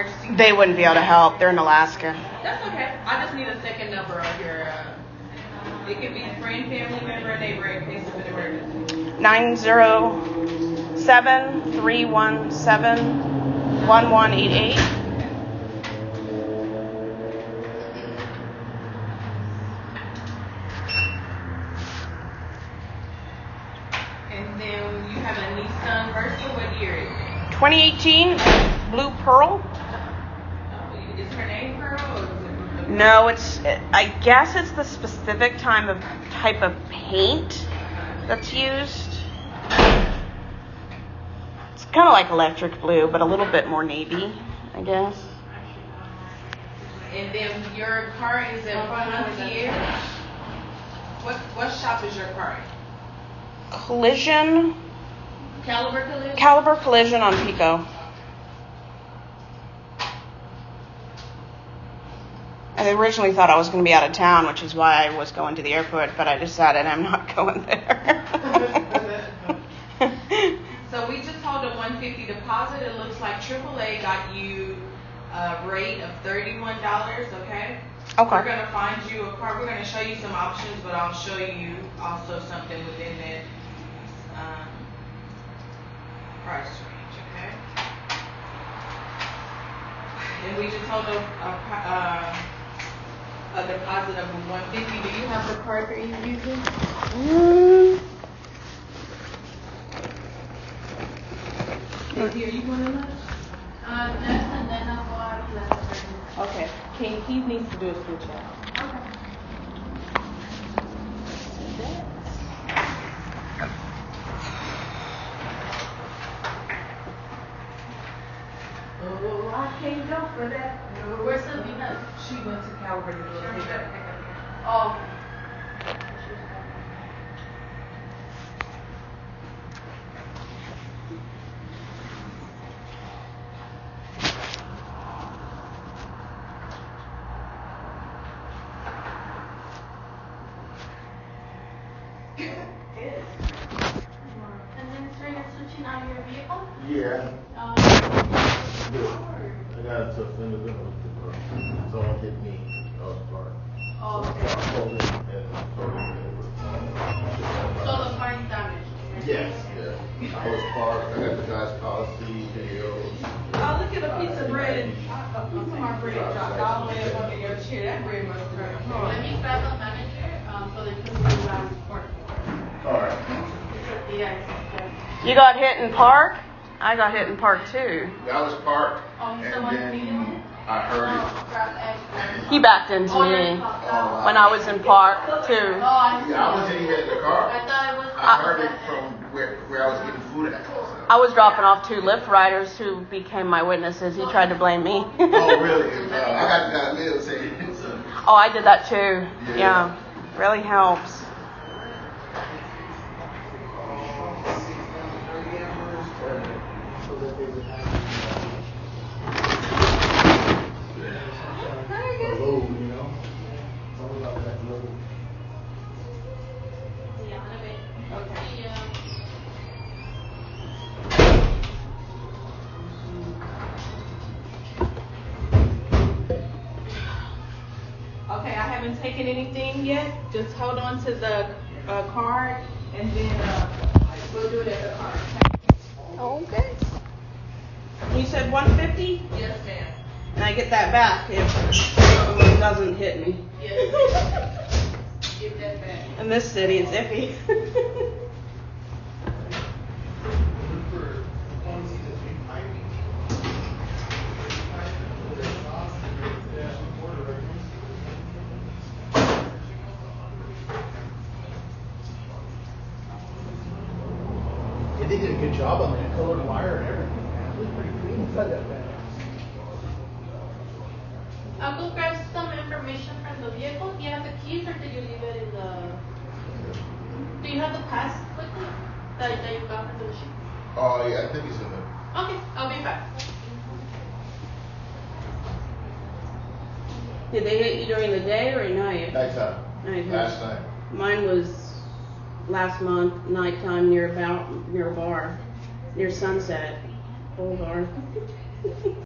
nurse. They wouldn't be able to help. They're in Alaska. That's okay. I just need a second number of your, it could be friend, family member, neighbor in case of an emergency. 907-317-1188. And then you have a Nissan Versa. What year is it? 2018 Blue Pearl. Is her name Pearl or is it? No, I guess it's the specific type of paint that's used. It's kind of like electric blue, but a little bit more navy, I guess. And then your car is at Frontier. What shop is your car in? Collision. Caliber Collision? Caliber Collision on Pico. I originally thought I was going to be out of town, which is why I was going to the airport, but I decided I'm not going there. So we just hold a $150 deposit. It looks like AAA got you a rate of $31, okay? Okay. We're going to find you a car. We're going to show you some options, but I'll show you also something within that price range, okay? And we just hold a deposit of $150. Do you have the card that you're using? Here, you want to lunch? And then I'll go out and let her. Okay. He needs to do a switch out. Okay. Oh, I can't go for that. Where's Sabina? She went to Caliber to do a pickup. Oh. And then sir, you're switching out your vehicle? Yeah, Um, I got a tough individual. Someone hit me. I was parked. Oh, So I okay. pulled in and told him So the car is damaged? Yes, yeah. I was parked. I got the guy's policy, videos. Oh, look at a piece of bread. A piece of my bread dropped all the way up under your chair. That bread must have turned Let hard. me grab the manager, so they can do that report. All right. Yes. You got hit in park? I got hit in park too. I was parked Oh, he's the and one then leading? I heard it. Grab extra. He backed into me when I was in park too. Oh, I see. Yeah, I was in here in the car. I thought it was. I heard it from where I was getting food at. I was dropping off 2 Lyft riders who became my witnesses. He tried to blame me. Oh, really? I got the guy Lil saying so. Oh, I did that too. Yeah. Really helps. Yeah, in a bit. Okay. Yeah. Okay, I haven't taken anything yet. Just hold on to the card and then we'll do it at the card. Okay. You said 150, Yes, ma'am. and I get that back if someone doesn't hit me. Yes. Give that back. In this city, it's iffy. They did a good job on that colored wire and everything, man. It was pretty clean inside that van. I'll go grab some information from the vehicle. Do you have the keys or did you leave it in the... Do you have the pass quickly that you got from the machine? Oh, yeah, I think he's in there. Okay, I'll be back. Did they hit you during the day or at night? Nighttime. Nighttime. Last night. Mine was last month, nighttime near a bar, near Sunset Boulevard.